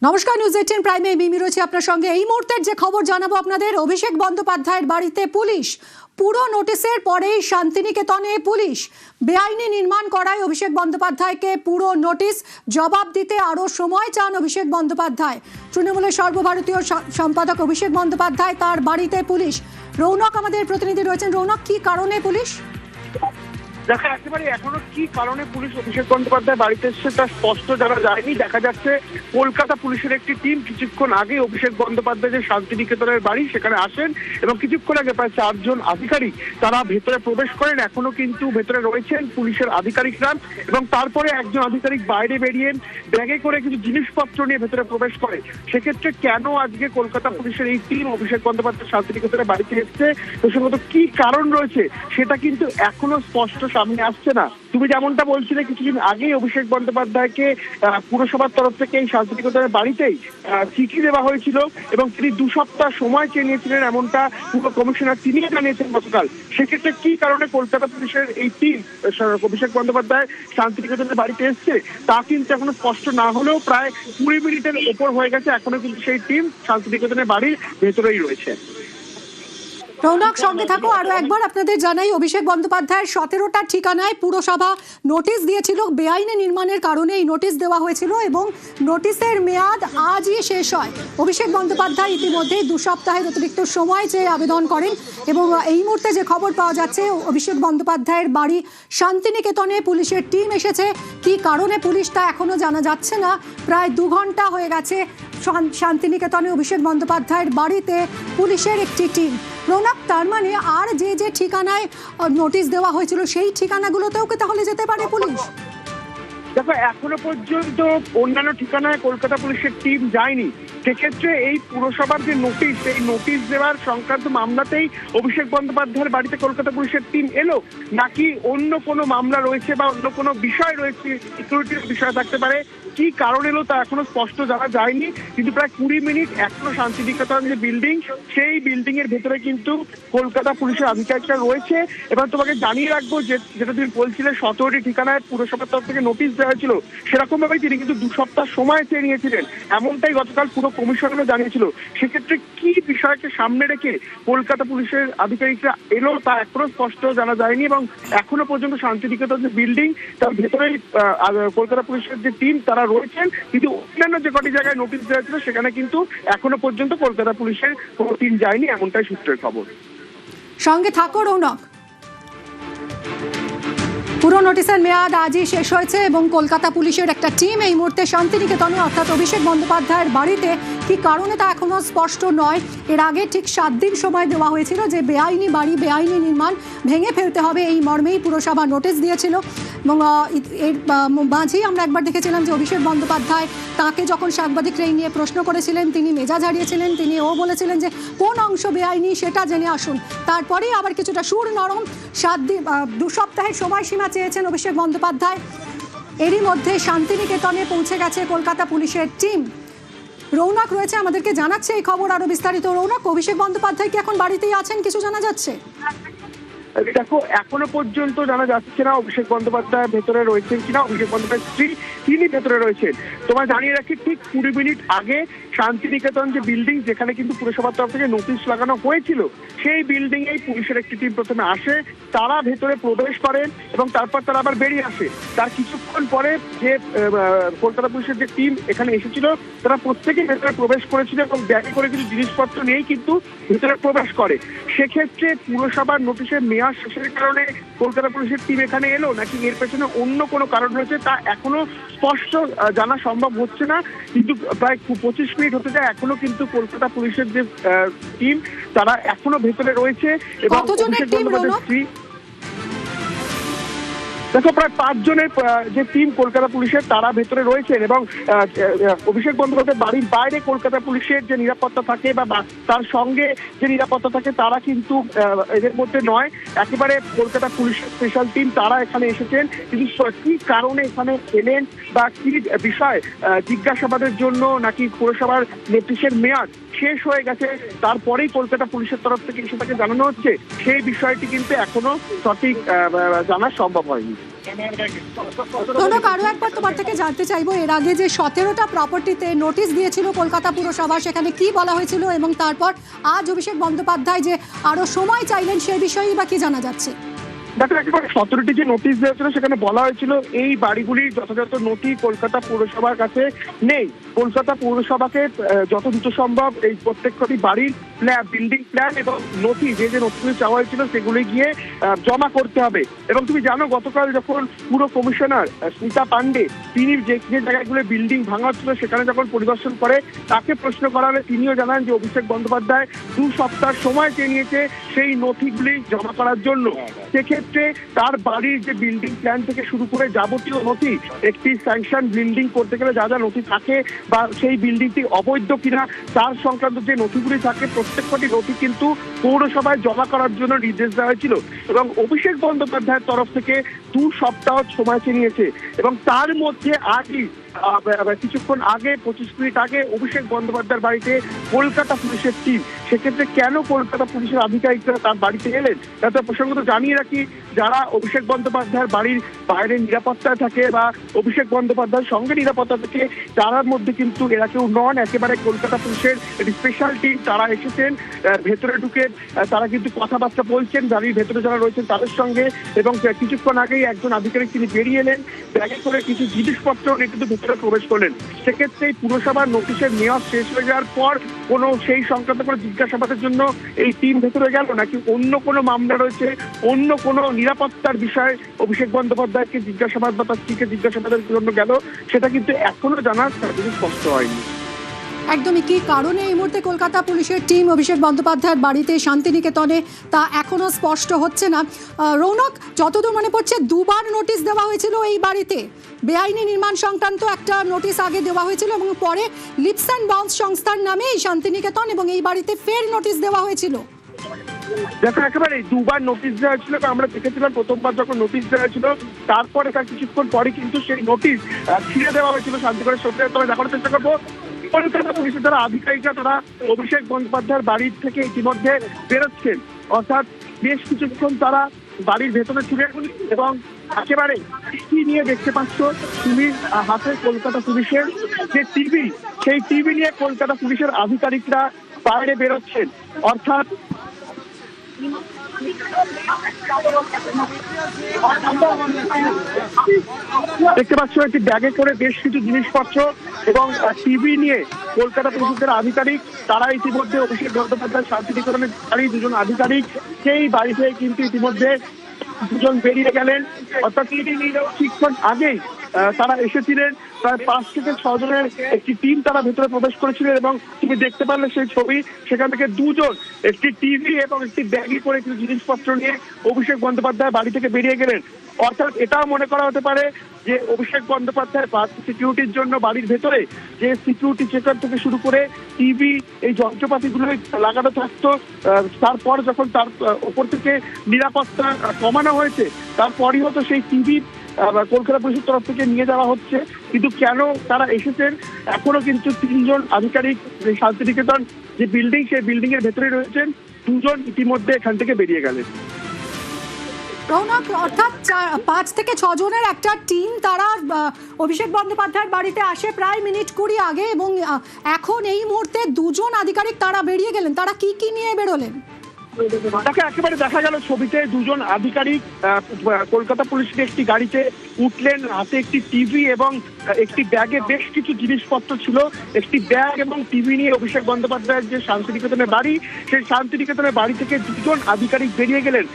নমস্কার, নিউজ 18 প্রাইমে মিমি রয়েছে আপনার সঙ্গে। এই মুহূর্তের যে খবর জানাবো আপনাদের, অভিষেক বন্দ্যোপাধ্যায়ের বাড়িতে পুলিশ। পুরো নোটিশের পরেই শান্তিনিকেতনে পুলিশ বেআইনি নির্মাণ করায় অভিষেক বন্দ্যোপাধ্যায়কে পুরো নোটিশ, জবাব দিতে আরও সময় চান অভিষেক বন্দ্যোপাধ্যায়। তৃণমূলের সর্বভারতীয় সম্পাদক অভিষেক বন্দ্যোপাধ্যায়, তার বাড়িতে পুলিশ। রৌনক আমাদের প্রতিনিধি রয়েছেন। রৌনক, কি কারণে পুলিশ? দেখা একেবারে এখনো কি কারণে পুলিশ অভিষেক বন্দ্যোপাধ্যায় বাড়িতে এসছে তা স্পষ্ট জানা যায়নি। দেখা যাচ্ছে কলকাতা পুলিশের একটি টিম কিছুক্ষণ আগে অভিষেক বন্দ্যোপাধ্যায় যে শান্তিনিকেতনের বাড়ি সেখানে আসেন এবং কিছুক্ষণ আগে প্রায় 4 জন আধিকারিক তারা ভেতরে প্রবেশ করেন। এখনো কিন্তু ভেতরে রয়েছেন পুলিশের আধিকারিকরা এবং তারপরে একজন আধিকারিক বাইরে বেরিয়ে ব্যাগে করে কিছু জিনিসপত্র নিয়ে ভেতরে প্রবেশ করে। সেক্ষেত্রে কেন আজকে কলকাতা পুলিশের এই টিম অভিষেক বন্দ্যোপাধ্যায় শান্তিনিকেতনের বাড়িতে এসছে, প্রসঙ্গত কি কারণ রয়েছে সেটা কিন্তু এখনো স্পষ্ট সামনে আসছে না। তুমি যেমনটা বলছিলে কিছুদিন আগেই অভিষেক বন্দ্যোপাধ্যায়কে পুরসভার তরফ থেকে এই শান্তিনিকেতনের বাড়িতেই চিঠি দেওয়া হয়েছিল এবং তিনি 2 সপ্তাহ সময় চেয়ে নিয়েছিলেন, এমনটা পুরো কমিশনার তিনি জানিয়েছেন গতকাল। সেক্ষেত্রে কি কারণে কলকাতা পুলিশের এই টিম অভিষেক বন্দ্যোপাধ্যায় শান্তিনিকেতনের বাড়িতে এসছে তা কিন্তু এখনো স্পষ্ট না হলেও প্রায় 20 মিনিটের ওপর হয়ে গেছে, এখনো কিন্তু সেই টিম শান্তিনিকেতনের বাড়ির ভেতরেই রয়েছে। রৌনক, সঙ্গে থাকো। আরো একবার আপনাদের জানাই, অভিষেক বন্দ্যোপাধ্যায়ের 17টা ঠিকানায় পুরসভা নোটিশ দিয়েছিল। বেআইনি নির্মাণের কারণে এই নোটিশ দেওয়া হয়েছিল এবং নোটিশের মেয়াদ আজই শেষ হয়। অভিষেক বন্দ্যোপাধ্যায় ইতিমধ্যে 2 সপ্তাহের অতিরিক্ত সময় চেয়ে আবেদন করেন এবং এই মুহূর্তে যে খবর পাওয়া যাচ্ছে, অভিষেক বন্দ্যোপাধ্যায়ের বাড়ি শান্তিনিকেতনে পুলিশের টিম এসেছে। কি কারণে পুলিশ তা এখনো জানা যাচ্ছে না। প্রায় 2 ঘন্টা হয়ে গেছে শান্তিনিকেতনে অভিষেক বন্দ্যোপাধ্যায়ের বাড়িতে পুলিশের একটি টিম। রৌনক, তার মানে আর যে ঠিকানায় নোটিশ দেওয়া হয়েছিল সেই ঠিকানাগুলোতেও কি তাহলে যেতে পারে পুলিশ? দেখো, এখনো পর্যন্ত অন্যান্য ঠিকানায় কলকাতা পুলিশের টিম যায়নি। সেক্ষেত্রে এই পুরসভার যে নোটিশ, এই নোটিশ দেওয়ার সংক্রান্ত মামলাতেই অভিষেক বন্দ্যোপাধ্যায়ের বাড়িতে কলকাতা পুলিশের টিম এলো, নাকি অন্য কোনো মামলা রয়েছে বা অন্য কোনো বিষয় রয়েছে, সিকিউরিটির বিষয় থাকতে পারে। কি কারণ এলো তা এখনো স্পষ্ট জানা যায়নি। কিন্তু প্রায় 20 মিনিট এখনো শান্তিনিকেতন যে বিল্ডিং, সেই বিল্ডিং এর ভেতরে কিন্তু কলকাতা পুলিশের আধিকারিকরা রয়েছে। এবার তোমাকে জানিয়ে রাখবো যে যেটা তুমি বলছিলে 17টি ঠিকানায় পুরসভার তরফ থেকে নোটিশ দেওয়া হয়েছিল, সেরকম ভাবেই তিনি কিন্তু 2 সপ্তাহ সময় চেয়ে নিয়েছিলেন, এমনটাই গতকাল পুরো কমিশনারও জানিয়েছিল। সেক্ষেত্রে কি বিষয়কে সামনে রেখে কলকাতা পুলিশের আধিকারিকরা এলো তা এখনো স্পষ্ট জানা যায়নি এবং এখনো পর্যন্ত শান্তিনিকেতন যে বিল্ডিং তার ভেতরে কলকাতা পুলিশের যে টিম তারা রয়েছেন। কিন্তু অন্যান্য যে কটি জায়গায় নোটিশ দেওয়া ছিল সেখানে কিন্তু এখনো পর্যন্ত কলকাতা পুলিশের কোনো টিম যায়নি, এমনটাই সূত্রের খবর। সঙ্গে থাকো রৌনক। পুরো নোটিশের মেয়াদ আজই শেষ হয়েছে এবং কলকাতা পুলিশের একটা টিম এই মুহূর্তে শান্তিনিকেতনে অর্থাৎ অভিষেক বন্দ্যোপাধ্যায়ের বাড়িতে। কি কারণে তা এখনো স্পষ্ট নয়। এর আগে ঠিক 7 দিন সময় দেওয়া হয়েছিল যে বেআইনি বাড়ি, বেআইনি নির্মাণ ভেঙে ফেলতে হবে, এই মর্মেই পুরসভা নোটিশ দিয়েছিল। এবং এর মাঝেই আমরা একবার দেখেছিলাম যে অভিষেক বন্দ্যোপাধ্যায় তাকে যখন সাংবাদিকরা এই নিয়ে প্রশ্ন করেছিলেন, তিনি মেজাজ হারিয়েছিলেন। তিনি বলেছিলেন যে কোন অংশ বেআইনি সেটা জেনে আসুন। তারপরেই আবার কিছুটা সুর নরম। 7 দিন 2 সপ্তাহের সময়সীমা চেয়েছেন অভিষেক বন্দ্যোপাধ্যায়। এরই মধ্যে শান্তিনিকেতনে পৌঁছে গেছে কলকাতা পুলিশের টিম। রৌনক রয়েছে, আমাদেরকে জানাচ্ছে এই খবর আরো বিস্তারিত। রৌনক, অভিষেক বন্দ্যোপাধ্যায় কি এখন বাড়িতেই আছেন, কিছু জানা যাচ্ছে? দেখো, এখনো পর্যন্ত জানা যাচ্ছে না অভিষেক বন্দ্যোপাধ্যায় ভেতরে রয়েছেন কিনা। অভিষেক বন্দ্যোপাধ্যায় স্ত্রী তিনি ভেতরে রয়েছেন। তোমায় জানিয়ে রাখি, ঠিক 20 মিনিট আগে শান্তিনিকেতন যে বিল্ডিং, যেখানে কিন্তু পুরসভার তরফ থেকে নোটিশ লাগানো হয়েছিল, সেই বিল্ডিং এই পুলিশের একটি টিম প্রথমে আসে, তারা ভেতরে প্রবেশ করেন এবং তারপর তারা আবার বেরিয়ে আসে। তার কিছুক্ষণ পরে যে কলকাতা পুলিশের যে টিম এখানে এসেছিল তারা প্রত্যেকেই ভেতরে প্রবেশ করেছিল এবং ব্যাগে করে কিছু জিনিসপত্র নিয়েই কিন্তু ভেতরে প্রবেশ করে। সেক্ষেত্রে পুরসভার নোটিশের মেয়াদ শেষের কারণে কলকাতা পুলিশের টিম এখানে এলো, নাকি এর পেছনে অন্য কোনো কারণ রয়েছে তা এখনো স্পষ্ট জানা সম্ভব হচ্ছে না। কিন্তু প্রায় 25 মিনিট হতে যায়, এখনো কিন্তু কলকাতা পুলিশের যে টিম তারা এখনো ভেতরে রয়েছে এবং অভিষেক বন্দ্যোপাধ্যায়ের স্ত্রী। দেখো, প্রায় 5 জনের যে টিম কলকাতা পুলিশের তারা ভেতরে রয়েছেন এবং অভিষেক বন্দ্যোপাধ্যায়ের বাড়ির বাইরে কলকাতা পুলিশের যে নিরাপত্তা থাকে বা তার সঙ্গে যে নিরাপত্তা থাকে তারা কিন্তু এদের মধ্যে নয়। একেবারে কলকাতা পুলিশের স্পেশাল টিম তারা এখানে এসেছেন। কিন্তু কি কারণে এখানে এলেন বা কি বিষয় জিজ্ঞাসাবাদের জন্য, নাকি পুরসভার নোটিশের মেয়াদ শেষ হয়ে গেছে তারপরেই কলকাতা পুলিশের তরফ থেকে এসে তাকে জানানো হচ্ছে, সেই বিষয়টি কিন্তু এখনো সঠিক জানা সম্ভব হয়নি। রৌনক, আরো একবার তোমার থেকে জানতে চাইবো, এর আগে যে 17টা প্রপার্টিতে নোটিশ দিয়েছিল কলকাতা পুরসভা, সেখানে কি বলা হয়েছিল, এবং তারপর আজ অভিষেক বন্দ্যোপাধ্যায় যে আরো সময় চাইলেন সেই বিষয়েই বা কি জানা যাচ্ছে? দেখো, একেবারে 17টি যে নোটিশ দেওয়া ছিল সেখানে বলা হয়েছিল এই বাড়িগুলির যথাযথ নথি কলকাতা পৌরসভার কাছে নেই। কলকাতা পৌরসভাকে যত দ্রুত সম্ভব এই প্রত্যেকটি বাড়ির বিল্ডিং প্ল্যান এবং নথি যে নথিগুলি চাওয়া হয়েছিল সেগুলি গিয়ে জমা করতে হবে। এবং তুমি জানো, গতকাল যখন পুরো কমিশনার স্মিতা পান্ডে তিনি যে জায়গাগুলো বিল্ডিং ভাঙা হচ্ছিল সেখানে যখন পরিদর্শন করে তাকে প্রশ্ন করা হলে তিনিও জানান যে অভিষেক বন্দ্যোপাধ্যায় 2 সপ্তাহ সময় চেয়ে নিয়েছে সেই নথিগুলি জমা করার জন্য। সেক্ষেত্রে তার বাড়ির যে বিল্ডিং প্ল্যান থেকে শুরু করে যাবতীয় নথি, একটি স্যাংশন বিল্ডিং করতে গেলে যা যা নথি থাকে বা সেই বিল্ডিংটি অবৈধ কিনা তার সংক্রান্ত যে নথিগুলি থাকে প্রত্যেকটি নথি কিন্তু পৌরসভায় জমা করার জন্য নির্দেশ দেওয়া হয়েছিল। এবং অভিষেক বন্দ্যোপাধ্যায়ের তরফ থেকে 2 সপ্তাহ সময় চেয়ে নিয়েছে। এবং তার মধ্যে আজই কিছুক্ষণ আগে 25 মিনিট আগে অভিষেক বন্দ্যোপাধ্যায়ের বাড়িতে কলকাতা পুলিশের টিম। সেক্ষেত্রে কেন কলকাতা পুলিশের আধিকারিকরা তার বাড়িতে এলেন তাতে প্রসঙ্গত জানিয়ে রাখি, যারা অভিষেক বন্দ্যোপাধ্যায়ের বাড়ির বাইরে নিরাপত্তায় থাকে বা অভিষেক বন্দ্যোপাধ্যায়ের সঙ্গে নিরাপত্তা থাকে তার মধ্যে কিন্তু এরা কেউ নন। একেবারে কলকাতা পুলিশের স্পেশাল টিম তারা এসেছেন, ভেতরে ঢুকে তারা কিন্তু কথাবার্তা বলছেন বাড়ির ভেতরে যারা রয়েছেন তাদের সঙ্গে। এবং কিছুক্ষণ আগেই একজন আধিকারিক তিনি বেরিয়ে এলেন, ব্যাগে করে কিছু জিনিসপত্র নিয়ে কিন্তু ভেতরে প্রবেশ করলেন। সেক্ষেত্রে পুরসভার নোটিশের মেয়াদ শেষ হয়ে যাওয়ার পর কোনো সেই সংক্রান্ত কোনো জিজ্ঞাসাবাদের জন্য এই টিম ভেতরে গেল নাকি অন্য কোনো মামলা রয়েছে, অন্য কোনো নিরাপত্তার বিষয়ে অভিষেক বন্দ্যোপাধ্যায়কে জিজ্ঞাসাবাদ বা তার স্ত্রীকে জিজ্ঞাসাবাদের জন্য গেল, সেটা কিন্তু এখনো জানার স্পষ্ট হয়নি। একদমই কি কারণে এই মুহূর্তে কলকাতা পুলিশের টিম অভিষেক বন্দ্যোপাধ্যায়ের বাড়িতে শান্তিনিকেতনে তা এখনো স্পষ্ট হচ্ছে না। রৌনক, যতদূর মনে পড়ছে 2 বার নোটিশ দেওয়া হয়েছিল এই বাড়িতে। বেআইনি নির্মাণ সংক্রান্ত একটা নোটিশ আগে দেওয়া হয়েছিল এবং পরে লিপস অ্যান্ড বাউন্স সংস্থার নামে এই শান্তিনিকেতন এবং এই বাড়িতে ফের নোটিশ দেওয়া হয়েছিল। দেখো, একেবারে 2 বার নোটিশ দেওয়া হয়েছিল। আমরা দেখেছিলাম প্রথমবার যখন নোটিশ দেওয়া হয়েছিল তারপরে তার কিছুক্ষণ পরে কিন্তু সেই নোটিশ ছিঁড়ে দেওয়া হয়েছিল শান্তিগড়ের সত্যি। তবে দেখার চেষ্টা করবো কলকাতা পুলিশের যারা আধিকারিকরা তারা অভিষেক বন্দ্যোপাধ্যায়ের বাড়ির থেকে ইতিমধ্যে বেরোচ্ছেন, অর্থাৎ বেশ কিছুক্ষণ তারা বাড়ির ভেতরে ছিলেন। এবং একেবারে টিভি নিয়ে দেখতে পাচ্ছ তুমি হাতে কলকাতা পুলিশের যে টিভি, সেই টিভি নিয়ে কলকাতা পুলিশের আধিকারিকরা বাইরে বেরোচ্ছেন। অর্থাৎ দেখতে পাচ্ছ একটি ব্যাগে করে বেশ কিছু জিনিসপত্র এবং টিভি নিয়ে কলকাতা পুলিশের আধিকারিক তারা ইতিমধ্যে অভিষেক বন্দ্যোপাধ্যায় শান্তিনিকেতনের বাড়ি 2 আধিকারিক সেই বাড়িতে কিন্তু ইতিমধ্যে 2 বেরিয়ে গেলেন। অর্থাৎ কিছুক্ষণ আগেই তারা এসেছিলেন, প্রায় 5 থেকে 6 জনের একটি টিম তারা ভেতরে প্রবেশ করেছিলেন। এবং তুমি দেখতে পারলে সেই ছবি, সেখান থেকে 2 জন একটি টিভি এবং একটি ব্যাগে করে কিছু জিনিসপত্র নিয়ে অভিষেক বন্দ্যোপাধ্যায় বাড়ি থেকে বেরিয়ে গেলেন। অর্থাৎ এটাও মনে করা হতে পারে যে অভিষেক বন্দ্যোপাধ্যায়ের সিকিউরিটির জন্য বাড়ির ভেতরে যে সিকিউরিটি চেকার থেকে শুরু করে টিভি এই যন্ত্রপাতিগুলো লাগানো থাকতো, তারপর যখন তার ওপর থেকে নিরাপত্তা কমানো হয়েছে তারপরই হয়তো সেই টিভি কলকাতা পুলিশের তরফ থেকে নিয়ে যাওয়া হচ্ছে। কিন্তু কেন তারা এসেছেন এখনো কিন্তু 3 জন আধিকারিক শান্তিনিকেতন যে বিল্ডিং সেই বিল্ডিং এর ভেতরে রয়েছেন, 2 জন ইতিমধ্যে এখান থেকে বেরিয়ে গেলেন। রৌনক, অর্থাৎ 5 থেকে 6 জনের একটা টিম তারা অভিষেক বন্দ্যোপাধ্যায়ের বাড়িতে আসে প্রায় মিনিট 20 আগে এবং এখন এই মুহূর্তে 2 জন আধিকারিক তারা বেরিয়ে গেলেন। তারা কি কি নিয়ে বেরোলেন? তাকে একেবারে দেখা গেল ছবিতে 2 জন আধিকারিক কলকাতা পুলিশের একটি গাড়িতে উঠলেন, হাতে একটি টিভি এবং একটি ব্যাগে বেশ কিছু জিনিসপত্র ছিল। একটি ব্যাগ এবং টিভি নিয়ে অভিষেক বন্দ্যোপাধ্যায়ের যে শান্তিনিকেতনের বাড়ি, সেই শান্তিনিকেতনের বাড়ি থেকে 2 জন আধিকারিক বেরিয়ে গেলেন।